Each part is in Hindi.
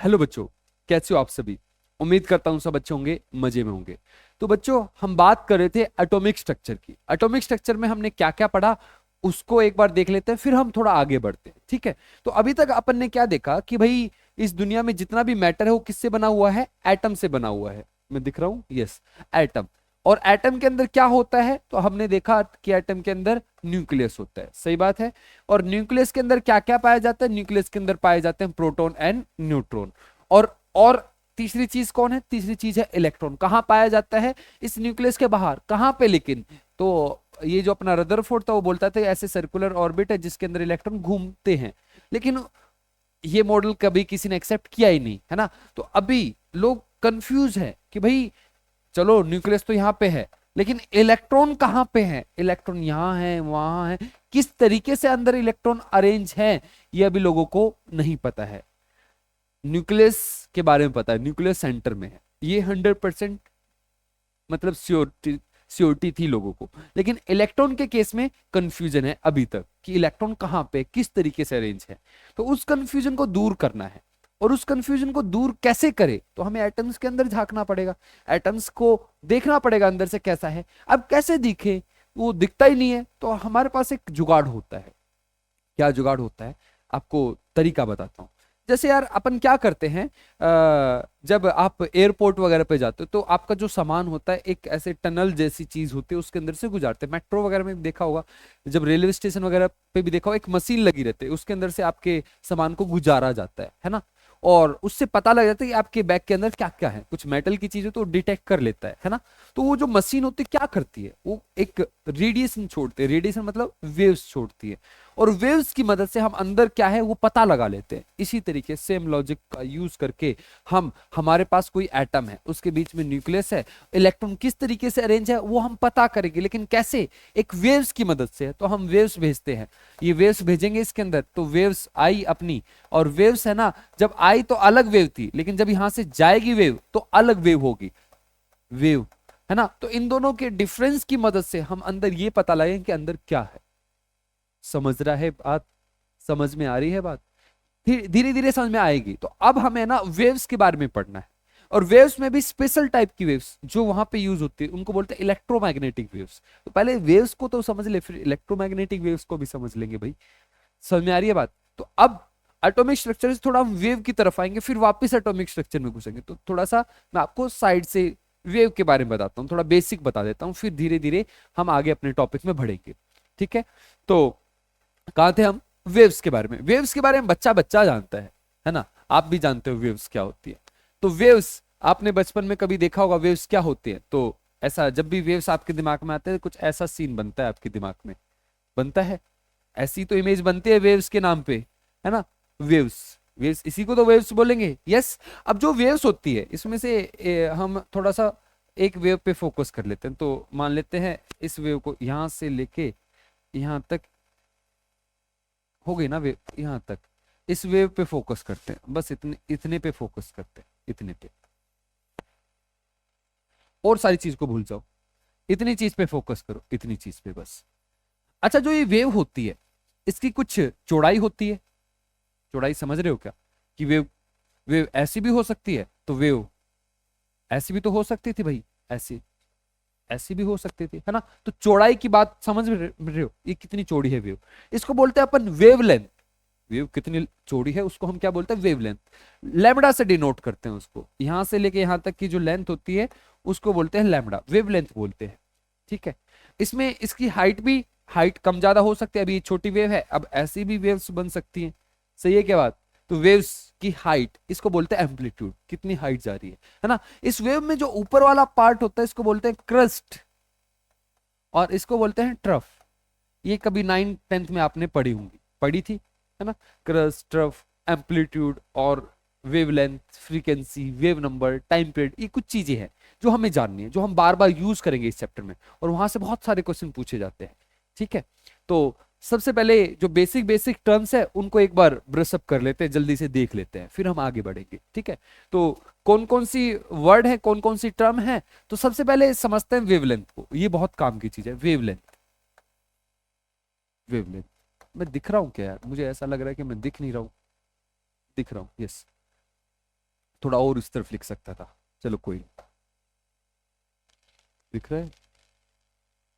हेलो बच्चों, कैसे हो आप सभी। उम्मीद करता हूं सब अच्छे होंगे, मजे में होंगे। तो बच्चों, हम बात कर रहे थे एटॉमिक स्ट्रक्चर की। एटॉमिक स्ट्रक्चर में हमने क्या क्या पढ़ा उसको एक बार देख लेते हैं, फिर हम थोड़ा आगे बढ़ते हैं, ठीक है। तो अभी तक अपन ने क्या देखा कि भाई इस दुनिया में जितना भी मैटर है वो किससे बना हुआ है? एटम से बना हुआ है। मैं दिख रहा हूं? Yes, atom. और एटम के अंदर क्या होता है? तो हमने देखा कि एटम के अंदर न्यूक्लियस होता है, सही बात है। और न्यूक्लियस के अंदर क्या क्या पाया जाता है? न्यूक्लियस के अंदर पाए जाते हैं प्रोटॉन एंड न्यूट्रॉन। और तीसरी चीज कौन है? तीसरी चीज है इलेक्ट्रॉन। कहां पाया जाता है? इस न्यूक्लियस के बाहर। कहां पे लेकिन? तो ये जो अपना रदरफोर्ड था वो बोलता था ऐसे सर्कुलर ऑर्बिट है जिसके अंदर इलेक्ट्रॉन घूमते हैं, लेकिन ये मॉडल कभी किसी ने एक्सेप्ट किया ही नहीं, है ना। तो अभी लोग कंफ्यूज है कि भाई चलो न्यूक्लियस तो यहाँ पे है, लेकिन इलेक्ट्रॉन कहाँ पे है? इलेक्ट्रॉन यहाँ है, वहां है, किस तरीके से अंदर इलेक्ट्रॉन अरेंज है ये अभी लोगों को नहीं पता है। न्यूक्लियस के बारे में पता है, न्यूक्लियस सेंटर में है, ये 100% मतलब श्योरिटी श्योरिटी थी लोगों को। लेकिन इलेक्ट्रॉन के केस में कंफ्यूजन है अभी तक कि इलेक्ट्रॉन कहाँ पे किस तरीके से अरेंज है। तो उस कंफ्यूजन को दूर करना है। और उस कंफ्यूजन को दूर कैसे करे? तो हमें एटम्स के अंदर झांकना पड़ेगा, एटम्स को देखना पड़ेगा अंदर से कैसा है। अब कैसे दिखे? वो दिखता ही नहीं है, तो हमारे पास एक जुगाड़ होता है। क्या जुगाड़ होता है? आपको तरीका बताता हूँ। जैसे यार अपन क्या करते हैं, जब आप एयरपोर्ट वगैरह पे जाते हो तो आपका जो सामान होता है एक ऐसे टनल जैसी चीज होती है, उसके अंदर से गुजारते हैं। मेट्रो वगैरह में भी देखा होगा, जब रेलवे स्टेशन वगैरह पे भी देखा होगा, एक मशीन लगी रहती है, उसके अंदर से आपके सामान को गुजारा जाता है ना। और उससे पता लग जाता है कि आपके बैग के अंदर क्या क्या है। कुछ मेटल की चीज हो तो डिटेक्ट कर लेता है ना। तो वो जो मशीन होती है क्या करती है? वो एक रेडिएशन छोड़ते हैं, रेडिएशन मतलब वेव्स छोड़ती है। और वेव्स की मदद से हम अंदर क्या है वो पता लगा लेते हैं। इसी तरीके सेम लॉजिक का यूज करके हम, हमारे पास कोई एटम है, उसके बीच में न्यूक्लियस है, इलेक्ट्रॉन किस तरीके से अरेंज है वो हम पता करेंगे। लेकिन कैसे? एक वेव्स की मदद से। तो हम वेव्स भेजते हैं, ये वेव्स भेजेंगे इसके अंदर, तो वेव्स आई अपनी। और वेव्स है ना, जब आई तो अलग वेव थी, लेकिन जब यहां से जाएगी वेव तो अलग वेव होगी, वेव, है ना। तो इन दोनों के डिफरेंस की मदद से हम अंदर ये पता लगाएंगे कि अंदर क्या है। समझ रहा है बात? समझ में आ रही है बात? फिर धीरे धीरे समझ में आएगी। तो अब हमें ना वेव्स के बारे में पढ़ना है। और वेव्स में भी स्पेशल टाइप की वेव्स जो वहां पे यूज होती है उनको बोलते हैं इलेक्ट्रोमैग्नेटिक वेव्स। तो पहले वेव्स को तो समझ ले, फिर इलेक्ट्रोमैग्नेटिक वेव्स को भी समझ लेंगे भाई। समझ में आ रही है बात? तो अब एटॉमिक स्ट्रक्चर से थोड़ा हम वेव की तरफ आएंगे, फिर वापस एटॉमिक स्ट्रक्चर में घुसेंगे। तो थोड़ा सा मैं आपको साइड से वेव के बारे में बताता हूँ, थोड़ा बेसिक बता देता हूँ, फिर धीरे धीरे हम आगे अपने टॉपिक में बढ़ेंगे, ठीक है। तो कहा थे हम? वेव्स के बारे में। वेव्स के बारे में बच्चा बच्चा जानता है ना। आप भी जानते हो वेव्स क्या होती है। तो वेव्स आपने बचपन में कभी देखा होगा वेव्स क्या होती है। तो ऐसा जब भी वेव्स आपके दिमाग में आते हैं कुछ ऐसा सीन बनता है आपके दिमाग में, बनता है ऐसी तो इमेज बनती है वेव्स के नाम पे, है ना। वेव्स, वेव्स इसी को तो वेव्स बोलेंगे। यस। अब जो वेव्स होती है इसमें से हम थोड़ा सा एक वेव पे फोकस कर लेते हैं। तो मान लेते हैं इस वेव को यहां से लेके यहां तक हो गई ना वेव, यहां तक। इस वेव पे फोकस करते हैं, बस इतने इतने पे फोकस करते हैं, इतने पे। और सारी चीज को भूल जाओ, इतनी चीज पे फोकस करो, इतनी चीज पे बस। अच्छा, जो ये वेव होती है इसकी कुछ चौड़ाई होती है। चौड़ाई समझ रहे हो क्या? कि वेव, वेव ऐसी भी हो सकती है, तो वेव ऐसी भी तो हो सकती थी भाई, ऐसी ऐसी भी हो सकती थी, है ना। तो चौड़ाई की बात समझ रहे हो? ये कितनी चौड़ी है वेव, इसको बोलते हैं अपन वेवलेंथ। वेव कितनी चौड़ी है उसको हम क्या बोलते हैं? वेवलेंथ। लैम्बडा से डिनोट करते हैं उसको, यहां से लेके यहां तक की जो लेंथ होती है उसको बोलते हैं लैम्बडा, वेवलेंथ बोलते हैं, ठीक है। इसमें इसकी हाइट भी, हाइट कम ज्यादा हो सकती है। अभी ये छोटी वेव है, अब ऐसी भी वेव्स बन सकती हैं, सही है क्या बात? तो वेव्स की हाइट इसको बोलते हैं एम्पलीट्यूड, कितनी हाइट जा रही है ना। इस वेव में जो ऊपर वाला पार्ट होता है इसको बोलते हैं क्रस्ट, और इसको बोलते हैं ट्रफ। ये कभी 9th 10th में आपने पढ़ी होंगी, पढ़ी थी, है ना। क्रस्ट, ट्रफ, एम्पलीट्यूड और wavelength, frequency, wave number, time period, ये कुछ चीजें हैं जो हमें जाननी है, जो हम बार बार यूज करेंगे इस चैप्टर में, और वहां से बहुत सारे क्वेश्चन पूछे जाते हैं, ठीक है। तो सबसे पहले जो बेसिक बेसिक टर्म्स है उनको एक बार ब्रश अप कर लेते हैं, जल्दी से देख लेते हैं, फिर हम आगे बढ़ेंगे, ठीक है। तो कौन कौन सी वर्ड है, कौन कौन सी टर्म है? तो सबसे पहले समझते हैं वेवलेंथ को, ये बहुत काम की चीज है, वेवलेंथ। वेवलेंथ, मैं दिख रहा हूं क्या यार? मुझे ऐसा लग रहा है कि मैं दिख नहीं रहा हूं। दिख रहा हूं, यस। थोड़ा और इस तरफ लिख सकता था, चलो कोई नहीं। दिख रहा है?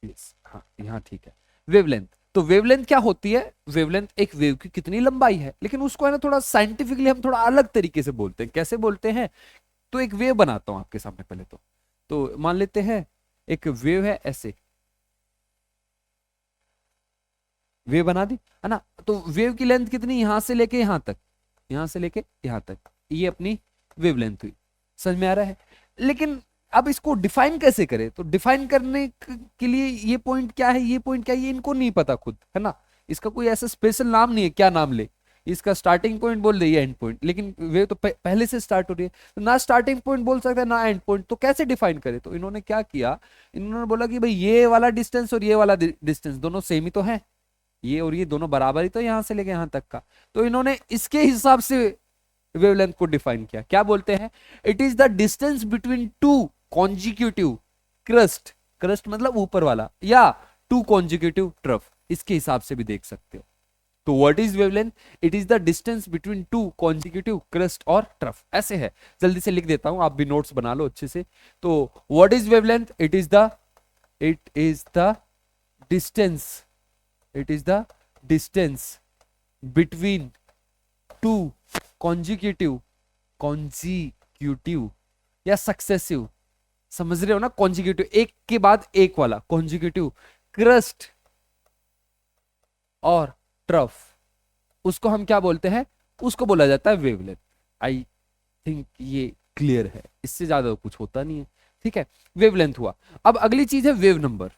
यस, हाँ यहाँ ठीक है। वेवलेंथ, तो वेवलेंथ क्या होती है? वेवलेंथ एक वेव की कितनी लंबाई है, लेकिन उसको है ना थोड़ा साइंटिफिकली हम थोड़ा अलग तरीके से बोलते हैं। कैसे बोलते हैं? तो एक वेव बनाता हूं आपके सामने पहले तो मान लेते हैं एक वेव है ऐसे, वेव बना दी है ना। तो वेव की लेंथ कितनी? यहां से लेके यहां तक, यहां से लेके यहां तक, ये अपनी वेवलेंथ हुई। समझ में आ रहा है? लेकिन अब इसको डिफाइन कैसे करें? तो डिफाइन करने के लिए ये पॉइंट क्या है, ये पॉइंट क्या है, ये इनको नहीं पता खुद, है ना। इसका कोई ऐसा स्पेशल नाम नहीं है, क्या नाम ले, इसका स्टार्टिंग पॉइंट बोल दे, ये एंड पॉइंट, लेकिन वेव तो पहले से स्टार्ट हो रही है, तो ना स्टार्टिंग पॉइंट बोल सकता है ना एंड पॉइंट, तो कैसे डिफाइन करे? तो इन्होंने क्या किया, इन्होंने बोला कि भाई ये वाला डिस्टेंस और ये वाला डिस्टेंस दोनों सेम ही तो है, ये और ये दोनों बराबर ही तो, यहां से लेके यहां तक का। तो इन्होंने इसके हिसाब से वेवलेंथ को डिफाइन किया। क्या बोलते हैं? It is the distance between two consecutive crust, crust मतलब ऊपर वाला, या टू कॉन्जिक्यूटिव ट्रफ, इसके हिसाब से भी देख सकते हो। तो what is wavelength? It is the distance between two consecutive crust और ट्रफ, ऐसे है। जल्दी से लिख देता हूं, आप भी नोट्स बना लो अच्छे से। तो what is wavelength? It is the distance, it is the distance between two consecutive या सक्सेसिव, समझ रहे हो ना, कॉन्जिक्यूटिव एक के बाद एक वाला कॉन्जिक्यूटिव क्रस्ट और ट्रफ, उसको हम क्या बोलते हैं? उसको बोला जाता है वेवलेंथ। आई थिंक ये क्लियर है, इससे ज्यादा कुछ होता नहीं है, ठीक है। वेवलेंथ हुआ। अब अगली चीज है वेव नंबर।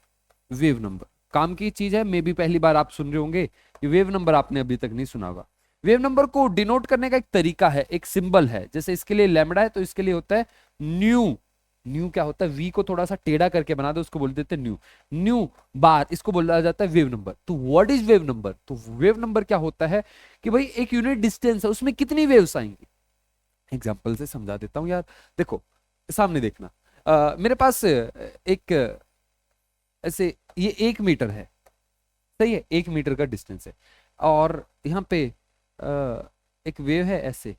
वेव नंबर काम की चीज है, मे भी पहली बार आप सुन रहे होंगे, ये वेव नंबर आपने अभी तक नहीं सुना होगा। वेव नंबर को डिनोट करने का एक तरीका है, एक सिंबल है। जैसे इसके लिए लैम्बडा है तो इसके लिए होता है न्यू। न्यू क्या होता है? वी को थोड़ा सा टेढ़ा करके बना दो, उसको बोल देते हैं न्यू। न्यू बार, इसको बोला जाता है वेव नंबर। तो व्हाट इज वेव नंबर? तो वेव नंबर क्या होता है कि भाई एक यूनिट डिस्टेंस है, उसमें कितनी वेव्स आएंगी। एग्जाम्पल से समझा देता हूं यार, देखो सामने देखना। मेरे पास एक ऐसे ये 1 मीटर है, सही है, 1 मीटर का डिस्टेंस है, और यहाँ पे एक वेव है ऐसे,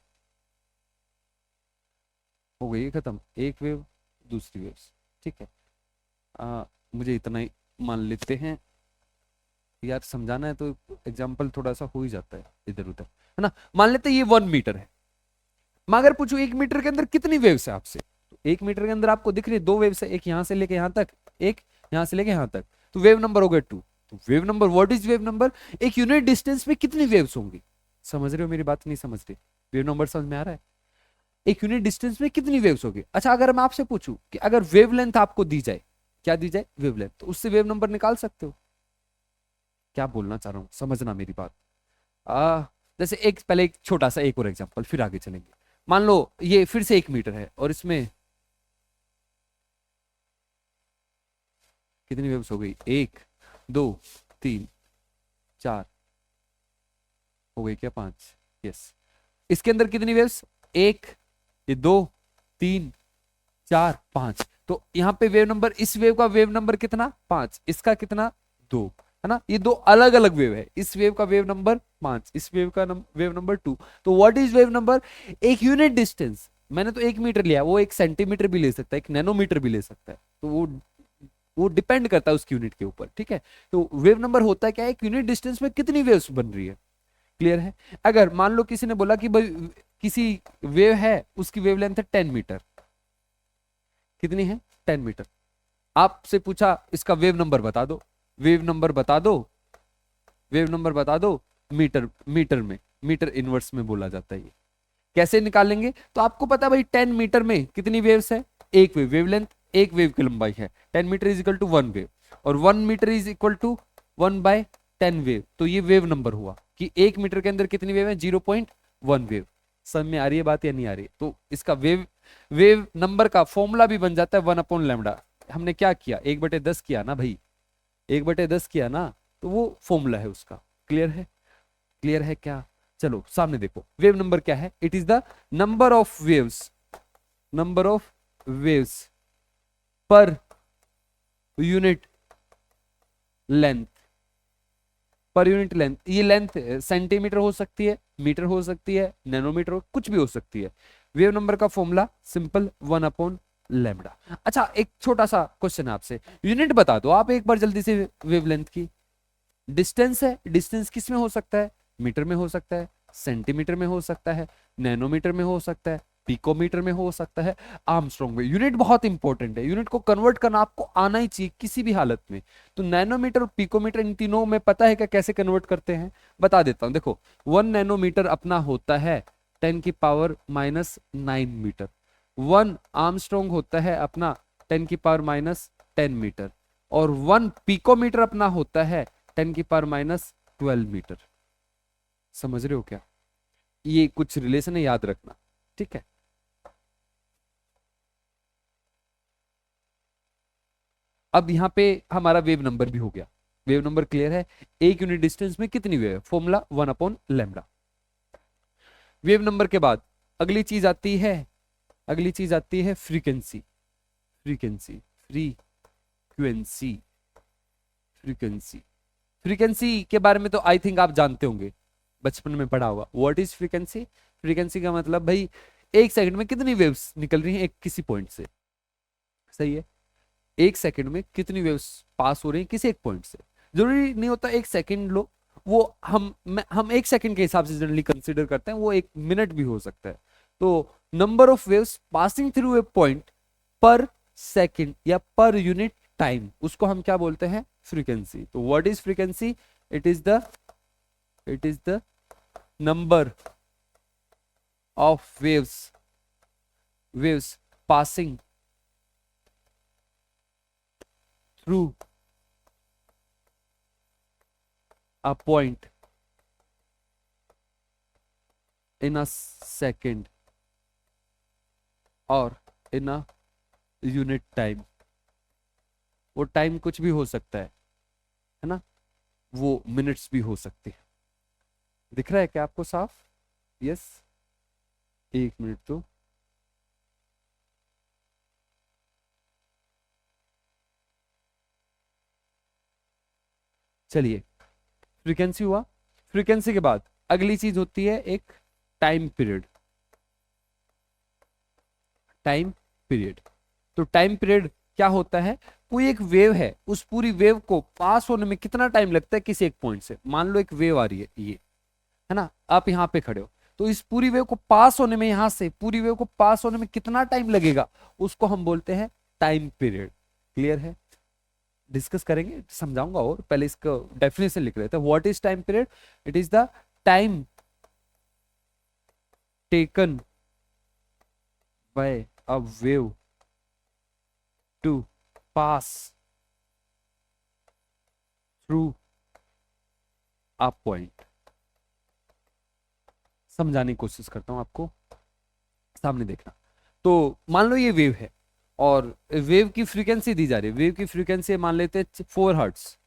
हो गई खत्म, एक वेव दूसरी वेव, ठीक है। मुझे इतना ही मान लेते हैं यार, समझाना है तो एग्जाम्पल थोड़ा सा हो ही जाता है इधर उधर, है ना। मान लेते हैं ये 1 मीटर है। मैं अगर पूछूं 1 मीटर के अंदर कितनी वेव्स है आपसे, तो 1 मीटर के अंदर आपको दिख रही है 2 वेव्स है, एक यहां से लेके यहां तक, एक यहां से लेके यहां तक, तो वेव नंबर हो गया 2। तो wave number, what is wave number? एक यूनिट डिस्टेंस में कितनी वेव्स होंगी। समझ रहे हो मेरी बात? नहीं समझ रहे? वेव नंबर समझ में आ रहा है? एक यूनिट डिस्टेंस में कितनी वेव्स होगी। अच्छा, अगर मैं आपसे पूछूं कि अगर वेवलेंथ आपको दी जाए, क्या दी जाए? वेवलेंथ, तो उससे वेव नंबर निकाल सकते हो। क्या बोलना चाह रहा हूं, समझना मेरी बात। आ, जैसे एक पहले एक छोटा सा एक और एग्जांपल, फिर आगे चलेंगे। मान लो ये फिर से 1 मीटर है और इसमें कितनी वेव्स हो गई? 1 2 3 4, हो गई क्या 5? यस। इसके अंदर कितनी वेव्स? 1, ये 2 3 4 5। तो यहाँ पे वेव नंबर, इस वेव का वेव नंबर कितना? 5, इसका कितना? 2, है ना। ये दो अलग अलग वेव है, इस वेव का वेव नंबर 5, इस वेव का वेव नंबर 2। तो व्हाट इज वेव नंबर? एक यूनिट डिस्टेंस, मैंने तो 1 मीटर लिया, वो 1 सेंटीमीटर भी ले सकता है, 1 नैनोमीटर भी ले सकता है, तो वो डिपेंड करता है उसकी यूनिट के ऊपर, ठीक है। तो वेव नंबर होता है क्या? एक यूनिट डिस्टेंस में कितनी वेव्स बन रही है। क्लियर है? अगर मान लो किसी ने बोला कि भाई किसी वेव है, उसकी वेवलेंथ है 10 मीटर, कितनी है? 10 मीटर। आपसे पूछा इसका वेव नंबर बता दो, वेव नंबर बता दो, वेव नंबर बता दो, मीटर, मीटर में, मीटर इनवर्स में बोला जाता है। ये कैसे निकालेंगे? तो आपको पता है भाई 10 मीटर में कितनी वेव्स है? एक वेव, वेवलेंथ एक वेव की लंबाई है, 10 metre is equal to 1 wave, और 1 metre is equal to 1/10 wave. तो ये वेव नंबर हुआ कि 1 मीटर के अंदर कितनी वेव है? 0.1 वेव। समझ में आ रही है बात या नहीं आ रही? तो इसका वेव नंबर का फॉर्मूला भी बन जाता है 1/λ। हमने क्या किया? 1/10 किया ना भाई, 1/10 किया ना, तो वो फॉर्मूला है उसका। क्लियर है? क्लियर है क्या? चलो सामने देखो, वेव नंबर क्या है? It is the number of waves, number of waves per unit length, per unit length. ये लेंथ सेंटीमीटर हो सकती है, मीटर हो सकती है, नैनोमीटर हो, कुछ भी हो सकती है। वेव नंबर का फॉर्मूला सिंपल 1/λ। अच्छा, एक छोटा सा क्वेश्चन है आपसे, यूनिट बता दो आप एक बार जल्दी से वेवलेंथ की। डिस्टेंस है, डिस्टेंस किस में हो सकता है? मीटर में हो सकता है, सेंटीमीटर में हो सकता है, नैनोमीटर में हो सकता है, पिकोमीटर में हो सकता है, आर्मस्ट्रॉन्ग में। यूनिट बहुत इंपॉर्टेंट है, यूनिट को कन्वर्ट करना आपको आना ही चाहिए किसी भी हालत में। तो नैनोमीटर और पिकोमीटर, इन तीनों में पता है क्या कैसे कन्वर्ट करते हैं? बता देता हूं, देखो 1 नैनोमीटर अपना होता है 10⁻⁹ मीटर। 1 आर्मस्ट्रॉन्ग होता है अपना 10⁻⁻10 मीटर। और 1 पिकोमीटर अपना होता है 10⁻⁻12 मीटर। समझ रहे हो क्या? ये कुछ रिलेशन है, याद रखना, ठीक है। अब यहां पे हमारा वेव नंबर भी हो गया, वेव नंबर क्लियर है। एक यूनिट डिस्टेंस में कितनी वेव है, फॉर्मूला 1/λ। वेव नंबर के बाद अगली चीज आती है, अगली चीज आती है frequency. Frequency, frequency, frequency. Frequency के बारे में तो आई थिंक आप जानते होंगे, बचपन में पढ़ा होगा। What is frequency? फ्रीक्वेंसी का मतलब भाई एक सेकंड में कितनी वेव्स निकल रही हैं एक किसी पॉइंट से, सही है। एक सेकंड में कितनी वेव्स पास हो रही हैं किसी एक पॉइंट से। जरूरी नहीं होता एक सेकंड लो, वो हम एक सेकंड के हिसाब से जनरली कंसीडर करते हैं, वो एक मिनट भी हो सकता है। तो number of waves passing through a point पर सेकंड या पर यूनिट टाइम, उसको हम क्या बोलते हैं? फ्रीक्वेंसी। तो what is frequency? It is the number of waves passing through a point in a second और in a unit time। वो टाइम कुछ भी हो सकता है ना, वो मिनट्स भी हो सकते हैं। दिख रहा है क्या आपको साफ? यस, एक मिनट तो चलिए, फ्रीक्वेंसी हुआ। फ्रीक्वेंसी के बाद अगली चीज होती है एक टाइम पीरियड। टाइम पीरियड, तो टाइम पीरियड क्या होता है? कोई एक वेव है, उस पूरी वेव को पास होने में कितना टाइम लगता है किसी एक पॉइंट से। मान लो एक वेव आ रही है, ये है ना, आप यहाँ पे खड़े हो, तो इस पूरी वेव को पास होने में, यहां से पूरी वेव को पास होने में कितना टाइम लगेगा, उसको हम बोलते हैं टाइम पीरियड। क्लियर है? डिस्कस करेंगे, समझाऊंगा, और पहले इसका डेफिनेशन लिख लेते हैं। What is time period? It is the time taken by a wave to pass through a point. समझाने की कोशिश करता हूं आपको, सामने देखना। तो मान लो ये वेव है और वेव की फ्रीक्वेंसी दी जा रही है। वेव की फ्रीक्वेंसी मान लेते हैं 4 हर्ट्स।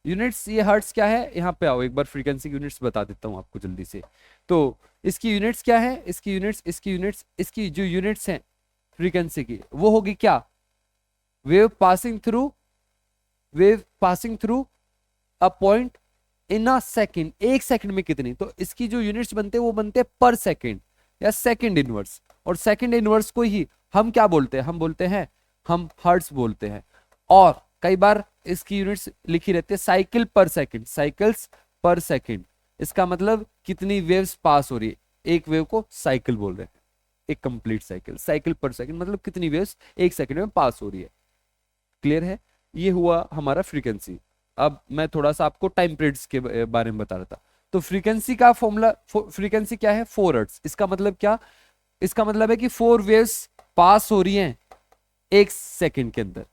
यूनिट्स, ये हर्ट्स क्या है, यहाँ पे आओ एक बार फ्रीक्वेंसी की यूनिट्स बता देता हूँ आपको जल्दी से। तो इसकी यूनिट्स क्या है? इसकी यूनिट्स, इसकी यूनिट्स, इसकी जो यूनिट्स हैं फ्रीक्वेंसी की, वो होगी क्या? Wave passing through a point in a second. एक सेकंड में कितनी? तो इसकी जो यूनिट्स बनते हैं वो बनते हैं पर सेकंड या सेकंड इनवर्स। और सेकंड इनवर्स को ही हम क्या बोलते हैं? हम बोलते हैं, हम हर्ट्स बोलते हैं। और कई बार इसकी यूनिट्स लिखी रहती है साइकिल पर सेकंड, साइकिल्स पर सेकंड। इसका मतलब कितनी वेव्स पास हो रही है, एक वेव को साइकिल बोल रहे हैं, एक कंप्लीट साइकिल। साइकिल पर सेकंड मतलब कितनी वेव्स एक सेकंड में पास हो रही है। क्लियर है? ये हुआ हमारा फ्रीक्वेंसी। अब मैं थोड़ा सा आपको टाइम पीरियड्स के बारे में बता रहा था। तो फ्रीक्वेंसी का फॉर्मूला, फ्रीक्वेंसी क्या है? 4 हर्ट्ज। इसका मतलब क्या? इसका मतलब है कि 4 वेव्स पास हो रही हैं एक सेकंड के अंदर,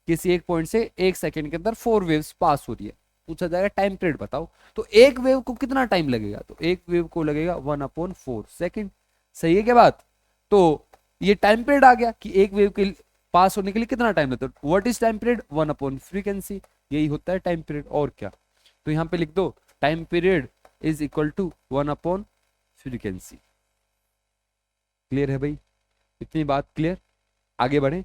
किसी एक पॉइंट से एक सेकंड के अंदर 4 वेव्स पास हो रही है। पूछा जाएगा टाइम पीरियड बताओ, तो एक वेव को कितना टाइम लगेगा? तो एक वेव को लगेगा 1/4 सेकंड। सही है क्या बात? तो ये टाइम पीरियड आ गया कि एक वेव के पास होने के लिए कितना टाइम लगता है। What is time period? 1/फ्रीक्वेंसी। यही होता है टाइम पीरियड, और क्या। तो यहां पे लिख दो time period is equal to 1/फ्रीक्वेंसी। क्लियर है भाई? इतनी बात क्लियर? आगे बढ़े।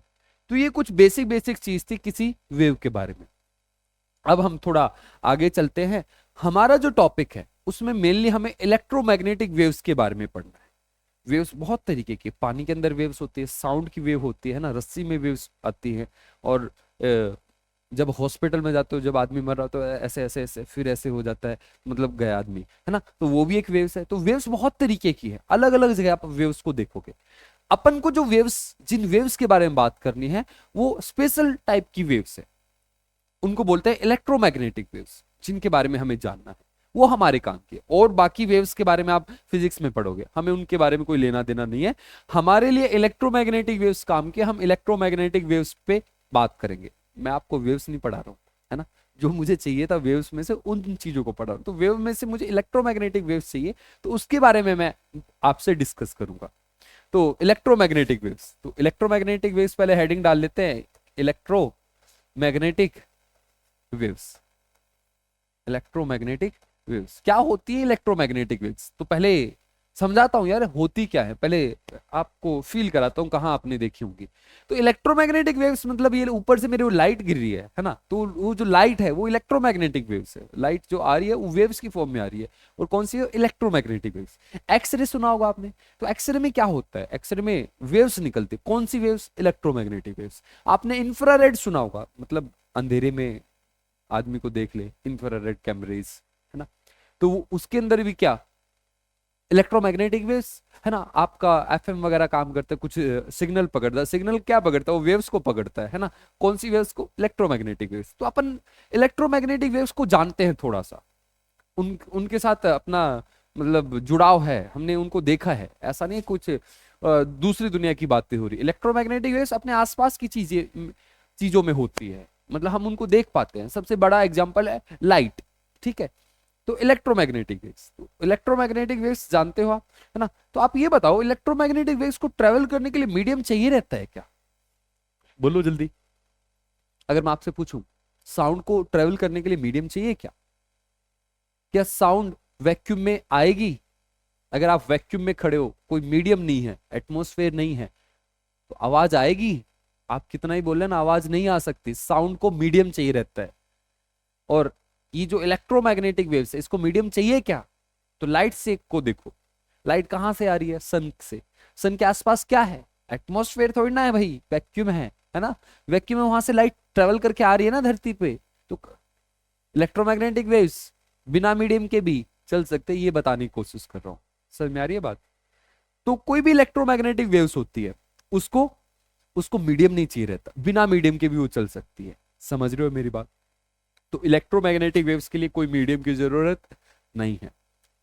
तो ये कुछ बेसिक बेसिक चीज थी किसी वेव के बारे में। अब हम थोड़ा आगे चलते हैं। हमारा जो टॉपिक है उसमें मेनली हमें इलेक्ट्रोमैग्नेटिक वेव्स के बारे में पढ़ना है। वेव्स बहुत तरीके की, पानी के अंदर वेव्स होती है, साउंड की वेव होती है ना, रस्सी में वेव्स आती है, और जब हॉस्पिटल में जाते हो, जब आदमी मर रहा हो तो ऐसे ऐसे ऐसे फिर ऐसे हो जाता है, मतलब गया आदमी, है ना, तो वो भी एक वेव्स है। तो वेव्स बहुत तरीके की है, अलग अलग जगह आप वेव्स को देखोगे। अपन को जो वेव्स, जिन वेव्स के बारे में बात करनी है, वो स्पेशल टाइप की वेव्स है, उनको बोलते हैं इलेक्ट्रोमैग्नेटिक वेव्स, जिनके बारे में हमें जानना है, वो हमारे काम की है। और बाकी वेव्स के बारे में आप फिजिक्स में पढ़ोगे, हमें उनके बारे में कोई लेना देना नहीं है। हमारे लिए इलेक्ट्रोमैग्नेटिक वेव्स काम के, हम इलेक्ट्रोमैग्नेटिक वेव्स पे बात करेंगे। मैं आपको वेव्स नहीं पढ़ा रहा हूँ, है ना, जो मुझे चाहिए था वेव्स में से उन चीजों को पढ़ा रहा हूँ, तो वेव में से मुझे इलेक्ट्रोमैग्नेटिक वेव्स चाहिए, तो उसके बारे में मैं आपसे डिस्कस करूंगा। तो इलेक्ट्रोमैग्नेटिक वेव्स, तो इलेक्ट्रोमैग्नेटिक वेव्स पहले हेडिंग डाल लेते हैं, इलेक्ट्रोमैग्नेटिक वेव्स। इलेक्ट्रोमैग्नेटिक वेव्स क्या होती है? इलेक्ट्रोमैग्नेटिक वेव्स तो पहले समझाता हूं यार, होती क्या है, पहले आपको फील कराता हूं, कहां आपने देखी होंगी। तो इलेक्ट्रोमैग्नेटिक वेव्स मतलब ये ऊपर से मेरे वो लाइट गिर रही है ना, तो वो जो लाइट है वो इलेक्ट्रोमैग्नेटिक वेव्स है। लाइट जो आ रही है वो वेव्स की फॉर्म में आ रही है, और कौन सी है? Electromagnetic waves. एक्सरे सुना होगा आपने, तो एक्सरे में क्या होता है? एक्सरे में वेव्स निकलती, कौन सी वेव्स? Electromagnetic waves. आपने इंफ्रारेड सुना होगा, मतलब अंधेरे में आदमी को देख ले, इंफ्रारेड कैमरेज, है ना, तो उसके अंदर भी क्या? इलेक्ट्रोमैग्नेटिक वेव्स, है ना। आपका एफएम वगैरह काम करता है, कुछ सिग्नल पकड़ता है, सिग्नल क्या पकड़ता है? वो वेव्स को पकड़ता है ना। कौन सी वेव्स को? Electromagnetic waves. तो अपन इलेक्ट्रोमैग्नेटिक वेव्स को जानते हैं थोड़ा सा, उनके साथ अपना मतलब जुड़ाव है, हमने उनको देखा है, ऐसा नहीं कुछ दूसरी दुनिया की बातें हो रही। इलेक्ट्रोमैग्नेटिक वेव्स अपने आसपास की चीजों में होती है, मतलब हम उनको देख पाते हैं। सबसे बड़ा एग्जांपल है लाइट, ठीक है। तो इलेक्ट्रोमैग्नेटिक वेव्स, तो इलेक्ट्रोमैग्नेटिक वेव्स जानते हो आप, है ना। तो आप ये बताओ, इलेक्ट्रोमैग्नेटिक वेव्स को ट्रेवल करने के लिए मीडियम चाहिए रहता है क्या? बोलो जल्दी। अगर मैं आपसे पूछूं, साउंड को ट्रेवल करने के लिए मीडियम चाहिए क्या? क्या साउंड वैक्यूम में आएगी? अगर आप वैक्यूम में खड़े हो, कोई मीडियम नहीं है, एटमॉस्फेयर नहीं है, तो आवाज आएगी? आप कितना ही बोल रहे ना, आवाज नहीं आ सकती। साउंड को मीडियम चाहिए रहता है। और ये जो इलेक्ट्रोमैग्नेटिक वेव्स है, इसको मीडियम चाहिए क्या? तो लाइट से को देखो, लाइट कहां से आ रही है? सन से। सन के आसपास क्या है? एटमॉस्फेयर थोड़ी ना है भाई, वैक्यूम है ना। वैक्यूम में वहां से लाइट ट्रेवल करके आ रही है ना धरती पे। तो इलेक्ट्रोमैग्नेटिक वेव्स बिना मीडियम के भी चल सकते हैं, ये बताने की कोशिश कर रहा हूं। समझ में आ रही है बात? तो कोई भी इलेक्ट्रोमैग्नेटिक वेव्स होती है, उसको उसको मीडियम नहीं चाहिए रहता, बिना मीडियम के भी वो चल सकती है। समझ रहे हो मेरी बात? तो इलेक्ट्रोमैग्नेटिक वेव्स के लिए कोई मीडियम की जरूरत नहीं है,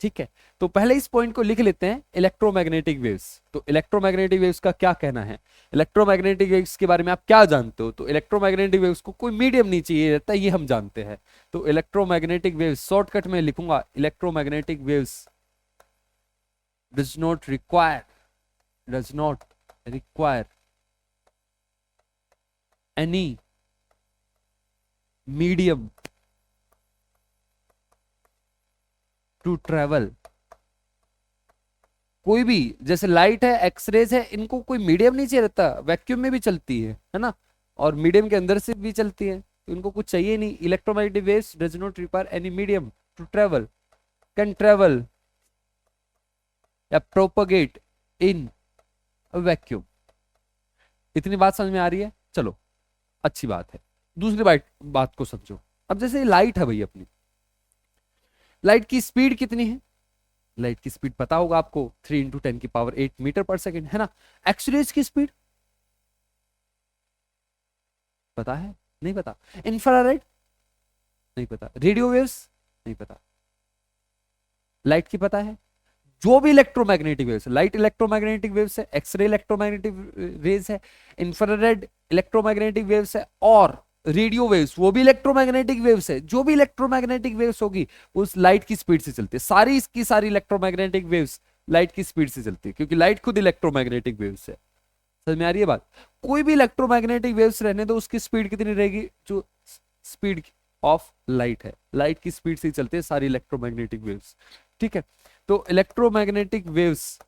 ठीक है। तो पहले इस पॉइंट को लिख लेते हैं, इलेक्ट्रोमैग्नेटिक वेव्स। तो इलेक्ट्रोमैग्नेटिक वेव्स का क्या कहना है, इलेक्ट्रोमैग्नेटिक वेव्स के बारे में आप क्या जानते हो? तो इलेक्ट्रोमैग्नेटिक वेव्स को कोई मीडियम नहीं चाहिए रहता, ये हम जानते हैं। तो इलेक्ट्रोमैग्नेटिक वेव्स शॉर्टकट में लिखूंगा, electromagnetic waves does not require, does not require any medium to travel. कोई भी, जैसे लाइट है, एक्सरेज है, इनको कोई मीडियम नहीं चाहिए रहता, वैक्यूम में भी चलती है ना, और मीडियम के अंदर से भी चलती है, तो इनको कुछ चाहिए नहीं। Electromagnetic waves does not require any medium to travel, can travel या प्रोपगेट इन वैक्यूम। इतनी बात समझ में आ रही है? चलो, अच्छी बात है। दूसरी बात को समझो। अब जैसे लाइट है भाई अपनी, लाइट की स्पीड कितनी है? लाइट की स्पीड पता होगा आपको, 3 × 10⁸ मीटर पर सेकेंड, है ना। एक्सरेज की स्पीड पता है? नहीं पता। इंफ्रारेड नहीं पता। रेडियो वेव्स नहीं पता। लाइट की पता है? जो भी electromagnetic waves, light electromagnetic waves है, एक्सरे इलेक्ट्रोमैग्नेटिक रेज है, इंफ्रारेड इलेक्ट्रोमैग्नेटिक वेव्स है, और रेडियो वेव्स वो भी इलेक्ट्रोमैग्नेटिक वेव्स है। जो भी इलेक्ट्रोमैग्नेटिक वेव्स होगी उस लाइट की स्पीड से चलती है, सारी इसकी सारी इलेक्ट्रोमैग्नेटिक वेव्स लाइट की स्पीड से चलती है, क्योंकि लाइट खुद इलेक्ट्रोमैग्नेटिक वेव्स है। समझ में आ रही है बात? कोई भी इलेक्ट्रोमैग्नेटिक वेव्स रहने दो, उसकी स्पीड कितनी रहेगी? जो स्पीड ऑफ लाइट है, लाइट की स्पीड से ही चलते हैं सारी इलेक्ट्रोमैग्नेटिक वेव्स, ठीक है। तो electromagnetic waves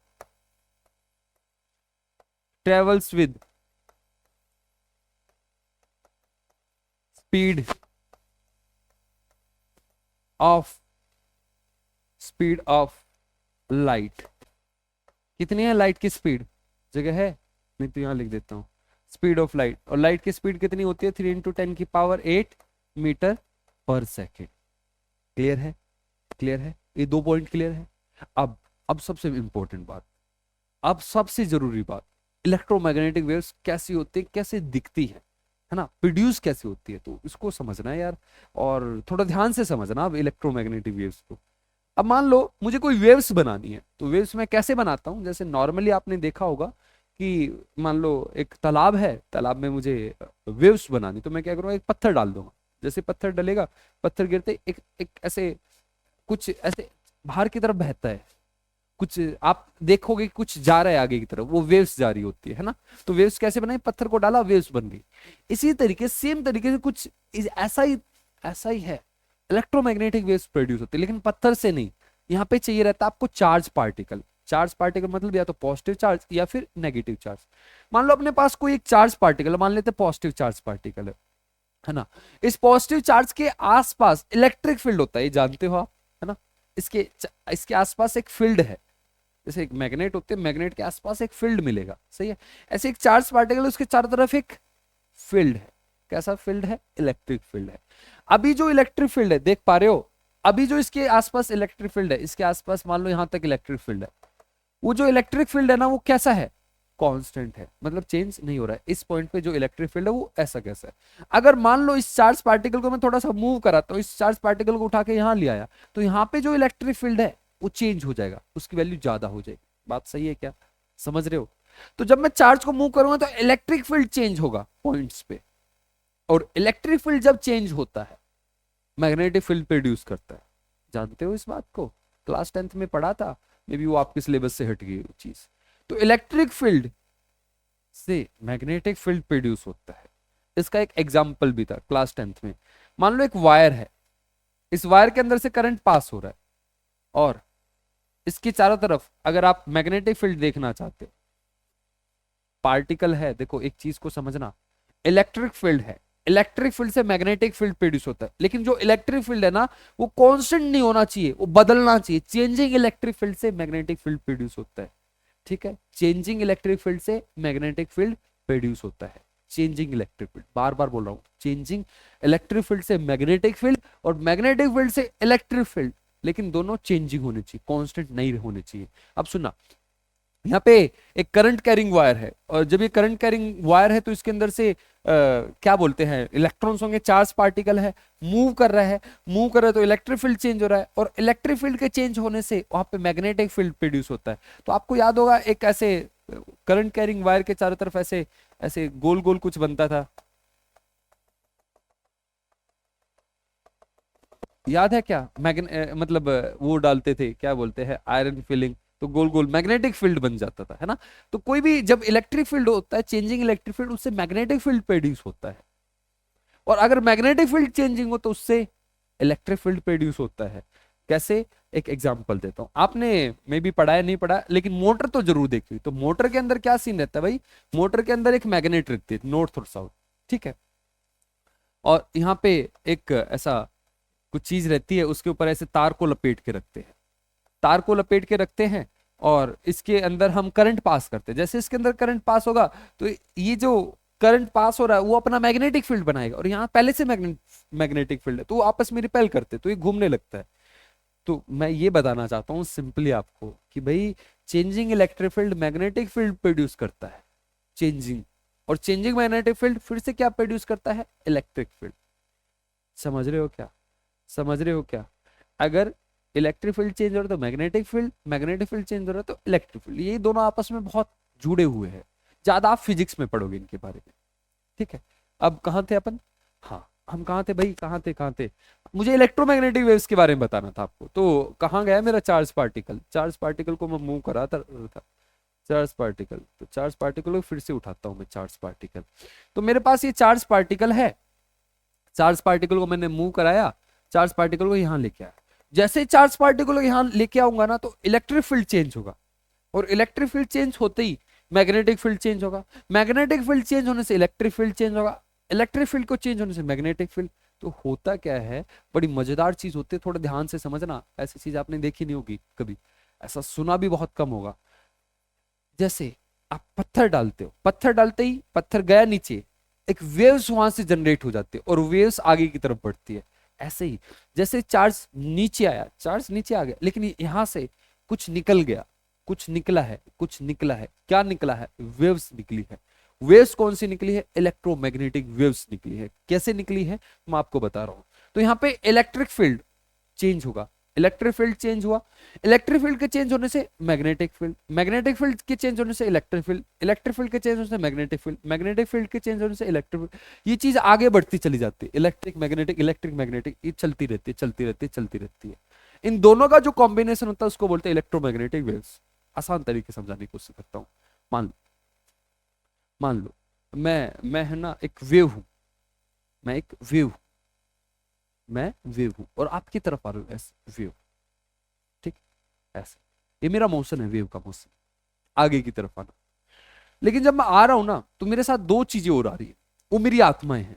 travels with speed of speed of light, कितनी है लाइट की स्पीड, जगह है, नहीं तो यहाँ लिख देता हूँ, स्पीड ऑफ लाइट, और लाइट की स्पीड कितनी होती है, 3 × 10⁸ मीटर पर सेकेंड। क्लियर है, क्लियर है, ये 2 पॉइंट क्लियर है। अब सबसे इंपॉर्टेंट बात, अब सबसे जरूरी बात, इलेक्ट्रोमैग्नेटिक वेव्स कैसी होती है, कैसे दिखती है ना, प्रोड्यूस कैसे होती है, तो इसको समझना है यार, और थोड़ा ध्यान से समझना अब इलेक्ट्रोमैग्नेटिक वेव्स को। अब मान लो मुझे कोई वेव्स बनानी है, तो वेव्स मैं कैसे बनाता हूँ, जैसे नॉर्मली आपने देखा होगा कि मान लो एक तालाब है, तालाब में मुझे वेव्स बनानी, तो मैं क्या करूँगा, एक पत्थर डाल दूंगा, जैसे पत्थर डलेगा, पत्थर गिरते एक एक ऐसे कुछ ऐसे बाहर की तरफ बहता है, कुछ आप देखोगे कि कुछ जा रहा है आगे की तरफ, वो वेव्स जा रही होती है ना। तो वेव्स कैसे बनाई, पत्थर को डाला वेव्स बन गई। इसी तरीके सेम तरीके से कुछ ऐसा ही है, इलेक्ट्रोमैग्नेटिक वेव्स प्रोड्यूस होती है, लेकिन पत्थर से नहीं। यहाँ पे चाहिए रहता है आपको चार्ज पार्टिकल। चार्ज पार्टिकल मतलब या तो पॉजिटिव चार्ज या फिर नेगेटिव चार्ज। मान लो अपने पास कोई एक चार्ज पार्टिकल, मान लेते हैं पॉजिटिव चार्ज पार्टिकल है ना। इस पॉजिटिव चार्ज के आसपास इलेक्ट्रिक फील्ड होता है, ये जानते हो आप, है ना। इसके इसके आसपास एक फील्ड है, जैसे एक मैग्नेट होते हैं, मैग्नेट के आसपास एक फील्ड मिलेगा, सही है। ऐसे एक चार्ज पार्टिकल, उसके चारों तरफ एक फील्ड है। कैसा फील्ड है, इलेक्ट्रिक फील्ड है। अभी जो इलेक्ट्रिक फील्ड है, देख पा रहे हो, अभी जो इसके आसपास इलेक्ट्रिक फील्ड है, इसके आसपास मान लो यहां तक इलेक्ट्रिक फील्ड है, वो जो इलेक्ट्रिक फील्ड है ना, वो कैसा है, कांस्टेंट है, मतलब चेंज नहीं हो रहा है। इस पॉइंट पे जो इलेक्ट्रिक फील्ड है वो ऐसा कैसा है। अगर मान लो इस चार्ज पार्टिकल को मैं थोड़ा सा मूव कराता हूँ, इस चार्ज पार्टिकल को उठा के यहां ले आया, तो यहाँ पे जो इलेक्ट्रिक फील्ड है वो चेंज हो जाएगा, उसकी वैल्यू ज्यादा हो जाएगी। बात सही है क्या, समझ रहे हो। तो जब मैं चार्ज को मूव करूंगा तो इलेक्ट्रिक फील्ड चेंज होगा पॉइंट्स पे, और इलेक्ट्रिक फील्ड जब चेंज होता है मैग्नेटिक फील्ड प्रोड्यूस करता है। जानते हो इस बात को, क्लास 10th में पढ़ा था, मे बी वो आपके सिलेबस से हट गई वो चीज। तो इलेक्ट्रिक फील्ड से मैग्नेटिक फील्ड प्रोड्यूस होता है। इसका एक एग्जाम्पल भी था क्लास 10th में। मान लो एक वायर है, इस वायर के अंदर से करंट पास हो रहा है, और इसके चारों तरफ अगर आप मैग्नेटिक फील्ड देखना चाहते हो, पार्टिकल है, देखो एक चीज को समझना, इलेक्ट्रिक फील्ड है, इलेक्ट्रिक फील्ड से मैग्नेटिक फील्ड प्रोड्यूस होता है, लेकिन जो इलेक्ट्रिक फील्ड है ना, वो कांस्टेंट नहीं होना चाहिए, वो बदलना चाहिए। चेंजिंग इलेक्ट्रिक फील्ड से मैग्नेटिक फील्ड प्रोड्यूस होता है, ठीक है। चेंजिंग इलेक्ट्रिक फील्ड से मैग्नेटिक फील्ड प्रोड्यूस होता है। चेंजिंग इलेक्ट्रिक फील्ड, बार बार बोल रहा हूं, चेंजिंग इलेक्ट्रिक फील्ड से मैग्नेटिक फील्ड, और मैग्नेटिक फील्ड से इलेक्ट्रिक फील्ड, लेकिन दोनों चेंजिंग होने चाहिए, कांस्टेंट नहीं होने चाहिए। अब सुनना, यहाँ पे एक करंट कैरिंग वायर है, और जब ये करंट कैरिंग वायर है तो इसके अंदर से क्या बोलते हैं, इलेक्ट्रॉन्स होंगे, चार्ज पार्टिकल है, मूव कर रहा है, मूव कर रहा है तो इलेक्ट्रिक फील्ड चेंज हो रहा है, और इलेक्ट्रिक फील्ड के चेंज होने से वहां पे मैग्नेटिक फील्ड प्रोड्यूस होता है। तो आपको याद होगा एक ऐसे करंट कैरिंग वायर के चारों तरफ ऐसे ऐसे गोल गोल कुछ बनता था, याद है क्या, मतलब वो डालते थे, क्या बोलते हैं, आयरन फिलिंग, तो गोल गोल मैग्नेटिक फील्ड बन जाता था, है ना। तो कोई भी जब इलेक्ट्रिक फील्ड होता है, चेंजिंग इलेक्ट्रिक फील्ड, उससे मैग्नेटिक फील्ड प्रोड्यूस होता है, और अगर मैग्नेटिक फील्ड चेंजिंग हो तो उससे इलेक्ट्रिक फील्ड प्रोड्यूस होता है। कैसे, एक एग्जांपल देता हूं, आपने मे भी पढ़ा है नहीं पढ़ा, लेकिन मोटर तो जरूर देखी। तो मोटर के अंदर क्या सीन रहता है भाई, मोटर के अंदर एक मैग्नेट रखती है, नॉर्थ और साउथ, ठीक है, और यहाँ पे एक ऐसा कुछ चीज रहती है, उसके ऊपर ऐसे तार को लपेट के रखते हैं, तार को लपेट के रखते हैं, और इसके अंदर हम करंट पास करते हैं। जैसे इसके अंदर करंट पास होगा तो ये जो करंट पास हो रहा है वो अपना मैग्नेटिक फील्ड बनाएगा, और यहाँ पहले से मैग्नेटिक फील्ड है, तो वो आपस में रिपेल करते हैं, तो ये घूमने लगता है। तो मैं ये बताना चाहता हूँ सिंपली आपको कि भाई changing electric field magnetic field produce करता है, चेंजिंग, और चेंजिंग मैग्नेटिक फील्ड फिर से क्या प्रोड्यूस करता है, इलेक्ट्रिक फील्ड। समझ रहे हो क्या, समझ रहे हो क्या। अगर इलेक्ट्रिक फील्ड चेंज हो रहा है तो magnetic field, magnetic field change हो रहा है तो इलेक्ट्रिक फील्ड, ये दोनों आपस में बहुत जुड़े हुए हैं। ज्यादा आप फिजिक्स में पढ़ोगे इनके बारे में, ठीक है। अब कहाँ थे अपन, हाँ हम कहाँ थे भाई, कहाँ थे, मुझे इलेक्ट्रोमैग्नेटिक वेव्स के बारे में बताना था आपको। तो कहाँ गया मेरा चार्ज पार्टिकल, चार्ज पार्टिकल को मैं मूव करा था, चार्ज पार्टिकल, तो चार्ज पार्टिकल को फिर से उठाता हूं मैं, चार्ज पार्टिकल। तो मेरे पास ये चार्ज पार्टिकल है, चार्ज पार्टिकल को मैंने मूव कराया, चार्ज पार्टिकल को यहां लेके आया। जैसे चार्ज पार्टिकल को यहां लेके आऊंगा ना, तो इलेक्ट्रिक फील्ड चेंज होगा, और इलेक्ट्रिक फील्ड चेंज होते ही मैग्नेटिक फील्ड चेंज होगा, मैग्नेटिक फील्ड चेंज होने से इलेक्ट्रिक फील्ड चेंज होगा, इलेक्ट्रिक फील्ड को चेंज होने से मैग्नेटिक फील्ड। तो होता क्या है, बड़ी मजेदार चीज होती है, थोड़ा ध्यान से समझना, ऐसी चीज आपने देखी नहीं होगी कभी, ऐसा सुना भी बहुत कम होगा। जैसे आप पत्थर डालते हो, पत्थर डालते ही पत्थर गया नीचे, एक वेव्स वहां से जनरेट हो जाती है और वेव्स आगे की तरफ बढ़ती है। ऐसे ही जैसे चार्ज नीचे आया, चार्ज नीचे आ गया, लेकिन यहां से कुछ निकल गया, कुछ निकला है, कुछ निकला है, क्या निकला है? वेव्स निकली है। वेव्स कौन सी निकली है? इलेक्ट्रोमैग्नेटिक वेव्स निकली है। कैसे निकली है मैं आपको बता रहा हूं। तो यहाँ पे इलेक्ट्रिक फील्ड चेंज होगा, इलेक्ट्रिक फील्ड चेंज हुआ, इलेक्ट्रिक फील्ड के चेंज होने से मैग्नेटिक फील्ड, मैग्नेटिक फील्ड के चेंज होने से इलेक्ट्रिक फील्ड, इलेक्ट्रिक फील्ड के चेंज होने से मैग्नेटिक फील्ड, मैग्नेटिक फील्ड के चेंज होने से इलेक्ट्रिक फील्ड। ये चीज आगे बढ़ती चली जाती है, इलेक्ट्रिक मैग्नेटिक, ये चलती रहती है, चलती रहती है, चलती रहती है। इन दोनों का जो कॉम्बिनेशन होता है उसको बोलते हैं इलेक्ट्रोमैग्नेटिक वेव्स। आसान तरीके से समझाने की कोशिश करता हूँ। मान लो, मान लो मैं है ना एक वेव हूं, मैं एक वेव हूं, मैं वेव हूं और आपकी तरफ आ रहा हूं ऐसे वेव, ठीक, ऐसे, ये मेरा मोशन है, वेव का मोशन, आगे की तरफ आना। लेकिन जब मैं आ रहा हूं ना तो मेरे साथ दो चीजें और आ रही है, वो मेरी आत्माएं हैं,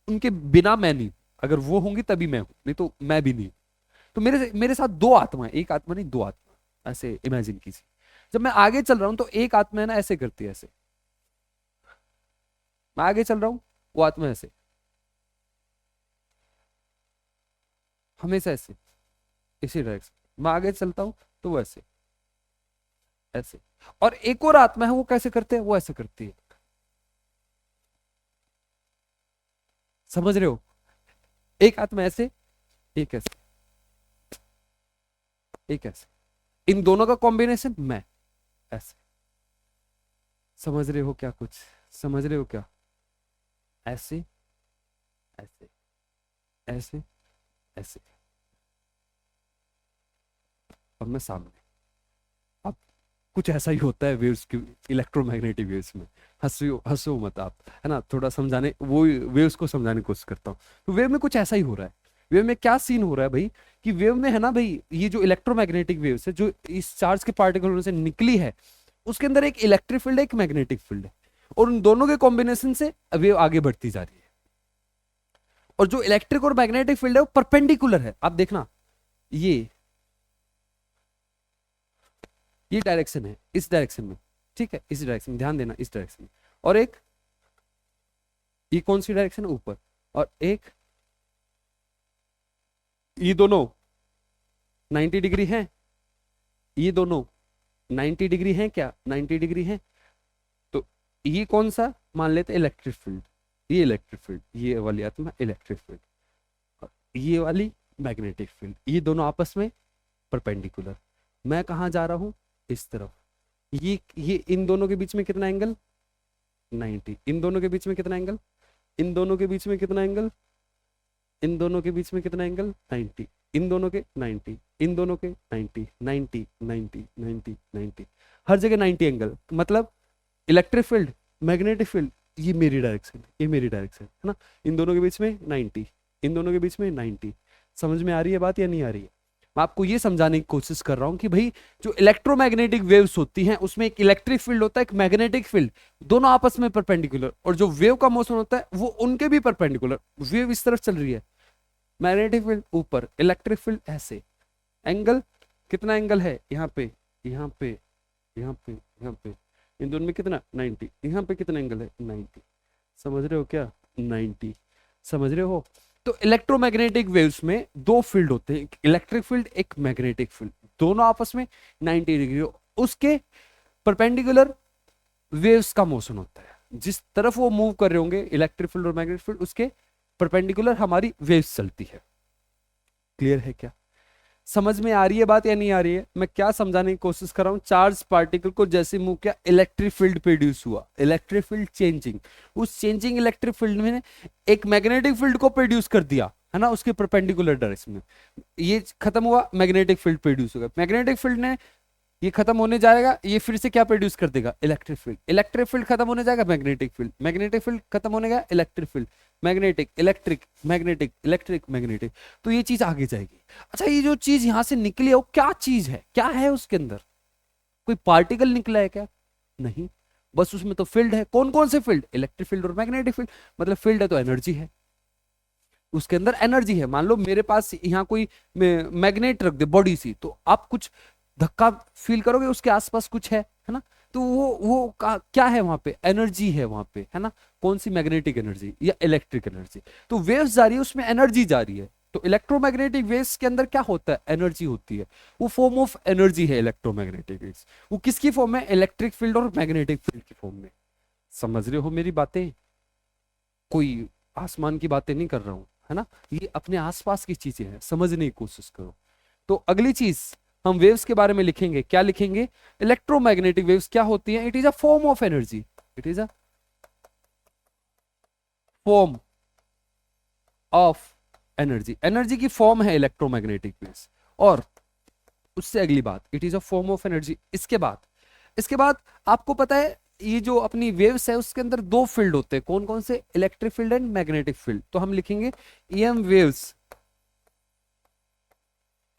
उनके बिना मैं नहीं, अगर वो होंगी तभी मैं हूं, नहीं तो मैं भी नहीं। तो मेरे मेरे साथ दो आत्माएं, एक आत्मा नहीं, दो आत्मा, ऐसे इमेजिन कीजिए। जब मैं आगे चल रहा हूं तो एक आत्मा है ना ऐसे करती है, ऐसे, मैं आगे चल रहा हूं, वो आत्मा ऐसे, हमेशा ऐसे, इसी डायरेक्शन। मैं आगे चलता हूं तो वो ऐसे, ऐसे। और एक और आत्मा है, वो कैसे करते हैं? वो ऐसे करती है, समझ रहे हो? एक आत्मा ऐसे, एक ऐसे, एक ऐसे, इन दोनों का कॉम्बिनेशन मैं, ऐसे। समझ रहे हो क्या? कुछ समझ रहे हो क्या? ऐसे, ऐसे, ऐसे, ऐसे, और मैं सामने। अब कुछ ऐसा ही होता है वेव्स की, इलेक्ट्रोमैग्नेटिक वेव्स में। हंसो हंसो मत आप, है ना, थोड़ा समझाने, वो वेव्स को समझाने की कोशिश करता हूँ। तो वेव में कुछ ऐसा ही हो रहा है। वेव में क्या सीन हो रहा है भाई, कि वेव में है ना भाई, ये जो इलेक्ट्रोमैग्नेटिक वेव्स है जो इस चार्ज के पार्टिकलों से निकली है, उसके अंदर एक इलेक्ट्रिक फील्ड है, एक मैग्नेटिक फील्ड है, और उन दोनों के कॉम्बिनेशन से वेव आगे बढ़ती जा रही है। और जो इलेक्ट्रिक और मैग्नेटिक फील्ड है वो परपेंडिकुलर है, आप देखना, ये ये डायरेक्शन है, इस डायरेक्शन में, ठीक है, इस डायरेक्शन में, ध्यान देना, इस डायरेक्शन में। और एक, ये कौन सी डायरेक्शन है? ऊपर। और एक, ये दोनों 90 डिग्री हैं, ये दोनों 90 डिग्री हैं क्या? 90 डिग्री हैं। तो ये कौन सा मान लेते हैं? Electric field. ये इलेक्ट्रिक फील्ड, ये वाली आत्मा इलेक्ट्रिक फील्ड, और ये वाली मैग्नेटिक फील्ड, ये दोनों आपस में परपेंडिकुलर। मैं कहाँ जा रहा हूँ? इस तरफ। ये इन दोनों के बीच में कितना एंगल? 90। इन दोनों के बीच में कितना एंगल? इन दोनों के बीच में कितना एंगल? इन दोनों के बीच में कितना एंगल? 90। इन दोनों के 90, इन दोनों के 90, 90, 90, 90, 90, हर जगह 90 एंगल। मतलब इलेक्ट्रिक फील्ड, मैग्नेटिक फील्ड, ये मेरी डायरेक्शन, ये मेरी डायरेक्शन है ना, इन दोनों के बीच में 90, इन दोनों के बीच में 90। समझ में आ रही है बात या नहीं आ रही है? मैं आपको ये समझाने की कोशिश कर रहा हूं कि भाई जो इलेक्ट्रोमैग्नेटिक वेव्स होती हैं उसमें एक इलेक्ट्रिक फील्ड होता है, एक मैग्नेटिक फील्ड, दोनों आपस में परपेंडिकुलर, और जो वेव का मोशन होता है वो उनके भी परपेंडिकुलर। वेव इस तरफ चल रही है, मैग्नेटिक फील्ड ऊपर, इलेक्ट्रिक फील्ड ऐसे। एंगल, कितना एंगल है? यहाँ पे, यहाँ पे, यहाँ पे, यहाँ पे, इन दोनों में कितना? 90। यहाँ पे कितना एंगल है? 90। समझ रहे हो क्या? 90। समझ रहे हो? तो इलेक्ट्रोमैग्नेटिक वेव्स में दो फील्ड होते हैं, एक इलेक्ट्रिक फील्ड, एक मैग्नेटिक फील्ड, दोनों आपस में 90 डिग्री, उसके परपेंडिकुलर वेव्स का मोशन होता है। जिस तरफ वो मूव कर रहे होंगे इलेक्ट्रिक फील्ड और मैग्नेटिक फील्ड, उसके परपेंडिकुलर हमारी वेव्स चलती है। क्लियर है क्या? समझ में आ रही है बात या नहीं आ रही है? मैं क्या समझाने की कोशिश कर रहा हूं, चार्ज पार्टिकल को जैसे मूव किया, इलेक्ट्रिक फील्ड प्रोड्यूस हुआ, इलेक्ट्रिक फील्ड चेंजिंग, उस चेंजिंग इलेक्ट्रिक फील्ड में एक मैग्नेटिक फील्ड को प्रोड्यूस कर दिया, है ना, उसके परपेंडिकुलर डायरेक्शन में। ये खत्म हुआ, मैग्नेटिक फील्ड प्रोड्यूस होगा, मैग्नेटिक फील्ड ने, ये खत्म होने जाएगा, ये फिर से क्या प्रोड्यूस कर देगा? Electric field. इलेक्ट्रिक फील्ड खत्म होने जाएगा, मैग्नेटिक फील्ड, मैग्नेटिक फील्ड खत्म होने गया, electric field, magnetic, electric, magnetic, electric, magnetic. तो ये चीज आगे जाएगी। अच्छा, ये जो चीज यहां से निकली है वो क्या चीज है? क्या है उसके अंदर? कोई पार्टिकल निकला है क्या? नहीं, बस उसमें तो फील्ड है। कौन कौन से फील्ड? इलेक्ट्रिक फील्ड और मैग्नेटिक फील्ड। मतलब फील्ड है तो एनर्जी है, उसके अंदर एनर्जी है। मान लो मेरे पास यहाँ कोई मैग्नेट रख दे बॉडी सी, तो आप कुछ धक्का फील करोगे, उसके आसपास कुछ है ना, तो वो क्या है वहां पे, एनर्जी है वहां पे, है ना। कौन सी, मैग्नेटिक एनर्जी या इलेक्ट्रिक एनर्जी। तो वेव्स जा रही है, उसमें एनर्जी जा रही है। तो इलेक्ट्रोमैग्नेटिक वेव्स के अंदर क्या होता है, एनर्जी होती है। वो फॉर्म ऑफ एनर्जी है इलेक्ट्रोमैग्नेटिक वेव्स। वो किसकी फॉर्म में, इलेक्ट्रिक फील्ड और मैग्नेटिक फील्ड की फॉर्म में। समझ रहे हो मेरी बातें, कोई आसमान की बातें नहीं कर रहा हूं, है ना। ये अपने आसपास की चीजें हैं, समझने की कोशिश करो। तो अगली चीज हम वेव्स के बारे में लिखेंगे, क्या लिखेंगे, इलेक्ट्रोमैग्नेटिक वेव्स क्या होती हैं, it is a form of energy, it is a form of energy. Energy की फॉर्म है इलेक्ट्रोमैग्नेटिक वेव्स। और उससे अगली बात, it is a form of energy. इसके बाद आपको पता है ये जो अपनी वेव्स है उसके अंदर दो फील्ड होते हैं, कौन कौन से, electric field and magnetic field. तो हम लिखेंगे EM waves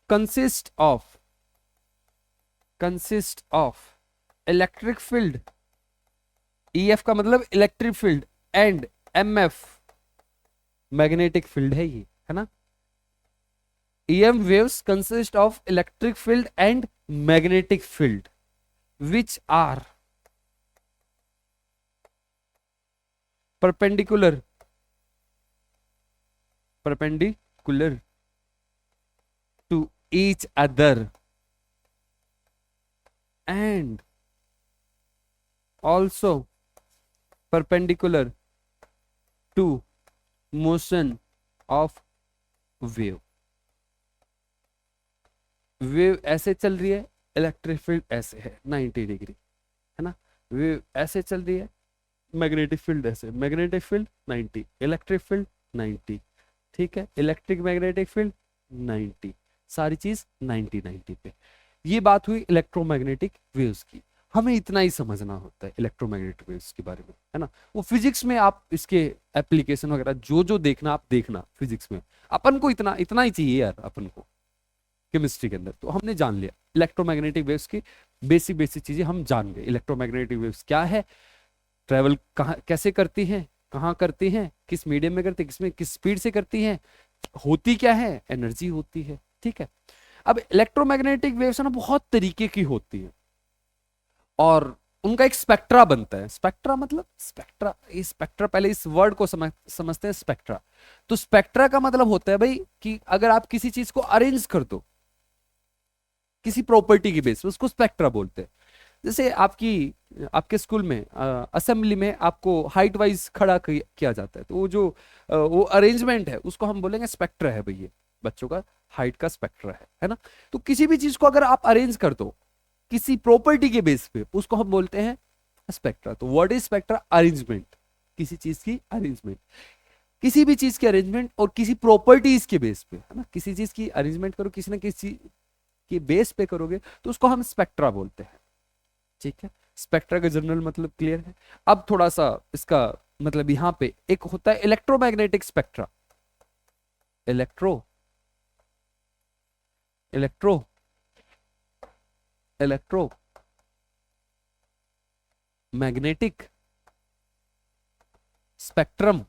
consist of electric field, EF का मतलब electric field, and MF magnetic field है ये, है ना। EM waves consist of electric field and magnetic field which are perpendicular to each other and also perpendicular to motion of wave। Wave ऐसे चल रही है, इलेक्ट्रिक फील्ड ऐसे है 90 डिग्री, है ना। वेव ऐसे चल रही है, मैग्नेटिक फील्ड ऐसे, मैग्नेटिक फील्ड 90, इलेक्ट्रिक फील्ड 90, ठीक है। इलेक्ट्रिक मैग्नेटिक फील्ड 90, सारी चीज 90 90 पे। ये बात हुई इलेक्ट्रोमैग्नेटिक वेव्स की। हमें इतना ही समझना होता है इलेक्ट्रोमैग्नेटिक वेव्स के बारे में, है ना। वो फिजिक्स में आप इसके एप्लीकेशन वगैरह जो जो देखना आप देखना फिजिक्स में। अपन को इतना इतना ही चाहिए यार, अपन को केमिस्ट्री के अंदर तो हमने जान लिया इलेक्ट्रोमैग्नेटिक वेव्स की बेसिक बेसिक चीजें हम जान गए। इलेक्ट्रोमैग्नेटिक वेव्स क्या है, ट्रेवल कहाँ कैसे करती हैं, कहाँ करती हैं, किस मीडियम में करती है, किसमें किस स्पीड से करती हैं, होती क्या है, एनर्जी होती है, ठीक है। अब इलेक्ट्रोमैग्नेटिक वेव्स ना बहुत तरीके की होती है और उनका एक स्पेक्ट्रा बनता है। स्पेक्ट्रा मतलब स्पेक्ट्रा, ये स्पेक्ट्रा पहले इस वर्ड को समझते हैं स्पेक्ट्रा। तो स्पेक्ट्रा का मतलब होता है भाई कि अगर आप किसी चीज को अरेंज कर दो किसी प्रॉपर्टी की बेस पे, उसको स्पेक्ट्रा बोलते हैं। जैसे आपके स्कूल में असेंबली में आपको हाइट वाइज खड़ा किया जाता है, तो वो जो वो अरेंजमेंट है उसको हम बोलेंगे स्पेक्ट्रा है भैया, बच्चों का हाइट का स्पेक्ट्रा है ना। तो किसी भी चीज को अगर आप अरेंज कर दो किसी प्रॉपर्टी के बेस पे, उसको हम बोलते हैं स्पेक्ट्रा। तो व्हाट इज स्पेक्ट्रा, अरेंजमेंट, किसी चीज की अरेंजमेंट, किसी भी चीज की अरेंजमेंट और किसी प्रॉपर्टीज के बेस पे, है ना। किसी चीज की अरेंजमेंट करो किसी ना किसी के बेस पे करोगे तो उसको हम स्पेक्ट्रा बोलते हैं, ठीक है। स्पेक्ट्रा का जनरल मतलब क्लियर है। अब थोड़ा सा इसका मतलब यहां पे एक होता है electromagnetic spectra, electro electro electro magnetic spectrum,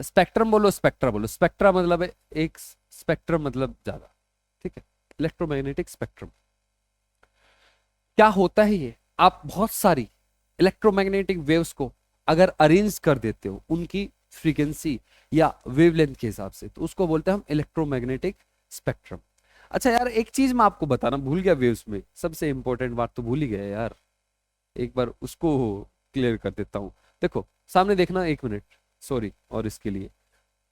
spectrum बोलो स्पेक्ट्रा बोलो, स्पेक्ट्रा मतलब है एक, स्पेक्ट्रम मतलब ज्यादा, ठीक है। इलेक्ट्रोमैग्नेटिक स्पेक्ट्रम क्या होता है ये, आप बहुत सारी इलेक्ट्रोमैग्नेटिक वेव्स को अगर अरेंज कर देते हो उनकी फ्रीक्वेंसी या वेवलेंथ के हिसाब से, तो उसको बोलते हैं हम इलेक्ट्रोमैग्नेटिक स्पेक्ट्रम। अच्छा यार एक चीज मैं आपको बताना भूल गया, वेव्स में सबसे इंपॉर्टेंट बात तो भूल ही गया यार, एक बार उसको क्लियर कर देता हूं। देखो सामने देखना, एक मिनट, सॉरी, और इसके लिए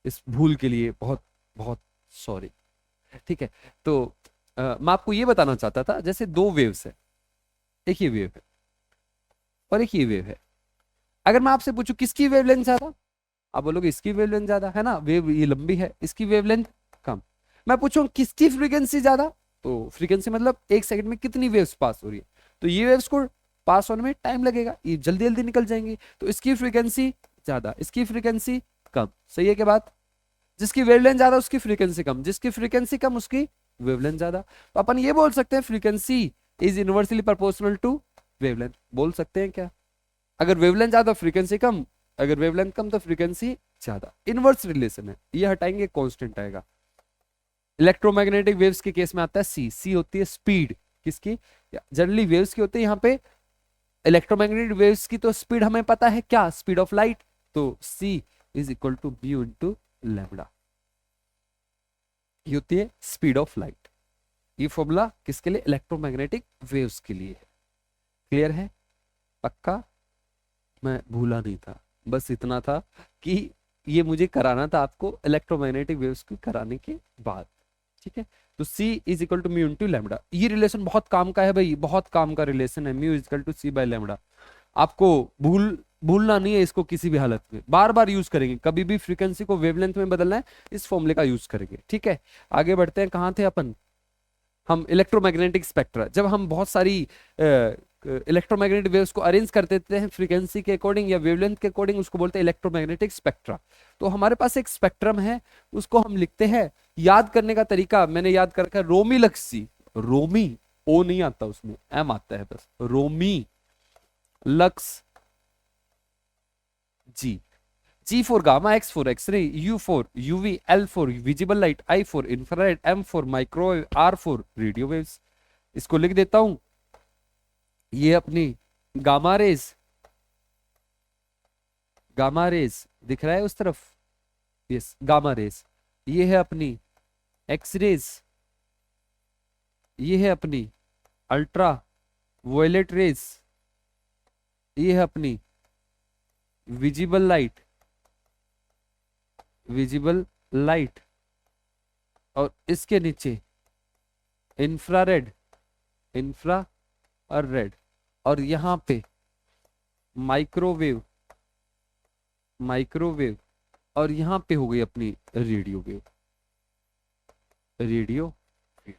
इस भूल के लिए बहुत बहुत सॉरी, ठीक है। तो मैं आपको ये बताना चाहता था, जैसे दो वेव्स है, एक ये वेव है और एक ये वेव है। अगर मैं आपसे पूछूं किसकी वेवलेंथ ज्यादा, आप बोलोगे इसकी वेवलेंथ ज्यादा, है ना, वेव ये लंबी है, इसकी वेवलेंथ कम। मैं पूछूं किसकी फ्रीक्वेंसी ज्यादा, तो फ्रीक्वेंसी मतलब एक सेकंड में कितनी वेव्स पास हो रही है, तो ये वेव्स को पास होने में टाइम लगेगा, ये जल्दी जल्दी निकल जाएंगी, तो इसकी फ्रीक्वेंसी ज्यादा, इसकी फ्रीक्वेंसी कम। सही है क्या बात, जिसकी वेवलेंथ ज्यादा उसकी फ्रीक्वेंसी कम, जिसकी फ्रीक्वेंसी कम उसकी वेवलेंथ ज्यादा। तो अपन ये बोल सकते हैं frequency is inversely proportional to wavelength, बोल सकते हैं क्या। अगर वेवलेंथ ज्यादा फ्रीक्वेंसी कम, अगर वेवलेंथ कम तो फ्रीक्वेंसी ज्यादा, इनवर्स रिलेशन है। ये हटाएंगे कांस्टेंट आएगा। इलेक्ट्रोमैग्नेटिक वेव्स के केस में आता है सी, सी होती है स्पीड, किसकी? जनरली वेव्स की होती है। यहाँ पे इलेक्ट्रोमैग्नेटिक वेव्स की तो स्पीड हमें पता है, क्या? Speed of light. तो c is equal to mu into lambda, ये होती है स्पीड ऑफ लाइट। ये फॉर्मूला किसके लिए? इलेक्ट्रोमैग्नेटिक वेव्स के लिए है। क्लियर है? पक्का? मैं भूला नहीं था, बस इतना था कि ये मुझे कराना था आपको इलेक्ट्रोमैग्नेटिक वेव्स को कराने के बाद। ठीक है, तो c is equal to mu into lambda. ये रिलेशन बहुत काम का है भाई, बहुत काम का रिलेशन है। Mu is equal to c by lambda. आपको भूलना नहीं है इसको, किसी भी हालत में बार बार यूज करेंगे। कभी भी फ्रीक्वेंसी को वेवलेंथ में बदलना है, इस फॉर्मूले का यूज करेंगे। ठीक है, आगे बढ़ते हैं। कहाँ थे अपन? हम इलेक्ट्रोमैग्नेटिक स्पेक्ट्रा, जब हम बहुत सारी इलेक्ट्रोमैग्नेटिक वेव्स को अरेंज कर देते हैं फ्रीक्वेंसी के अकॉर्डिंग या वेवलेंथ के अकॉर्डिंग, उसको बोलते हैं इलेक्ट्रोमैग्नेटिक स्पेक्ट्रा। तो हमारे पास एक स्पेक्ट्रम है, उसको हम लिखते हैं। याद करने का तरीका मैंने याद कर रखा है, रोमी लक्सी। रोमी, ओ नहीं आता उसमें, एम आता है बस। रोमी लक्स जी। G for gamma, X for X-ray, U for UV, L for visible light, I for infrared, M for microwave, R for radio waves। इसको लिख देता हूं। ये अपनी गामा रेज, गामा रेज दिख रहा है उस तरफ? Yes, gamma rays. ये है अपनी एक्स रेज, ये है अपनी अल्ट्रा वायलेट रेज, ये है अपनी विजिबल लाइट, विजिबल लाइट, और इसके नीचे इंफ्रारेड, इंफ्रा और रेड, और यहां पे माइक्रोवेव, माइक्रोवेव, और यहां पे हो गई अपनी रेडियो वेव, रेडियो वेव।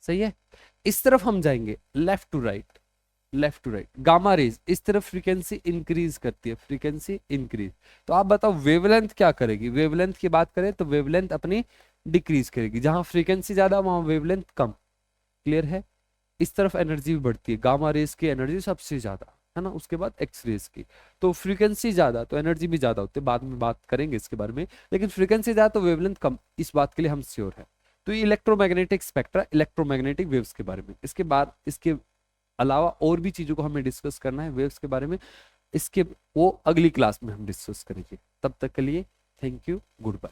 सही है? इस तरफ हम जाएंगे left to right, left to right. Gamma rays इस तरफ फ्रीक्वेंसी इंक्रीज करती है, फ्रीक्वेंसी इंक्रीज। तो आप बताओ वेवलेंथ क्या करेगी? वेवलेंथ की बात करें तो वेवलेंथ अपनी डिक्रीज करेगी। जहां फ्रीक्वेंसी ज्यादा वहां वेवलेंथ कम। क्लियर है? इस तरफ एनर्जी भी बढ़ती है, गामा रेज की एनर्जी सबसे ज्यादा है ना, उसके बाद एक्स रेज की। तो फ्रीक्वेंसी ज्यादा तो एनर्जी भी ज्यादा होती है, बाद में बात करेंगे इसके बारे में। लेकिन फ्रीक्वेंसी ज्यादा तो वेवलेंथ कम, इस बात के लिए हम श्योर है। तो ये इलेक्ट्रोमैग्नेटिक स्पेक्ट्रा, इलेक्ट्रोमैग्नेटिक वेव्स के बारे में। इसके बाद इसके अलावा और भी चीजों को हमें डिस्कस करना है वेव्स के बारे में, इसके वो अगली क्लास में हम डिस्कस करेंगे। तब तक के लिए थैंक यू, गुड बाय।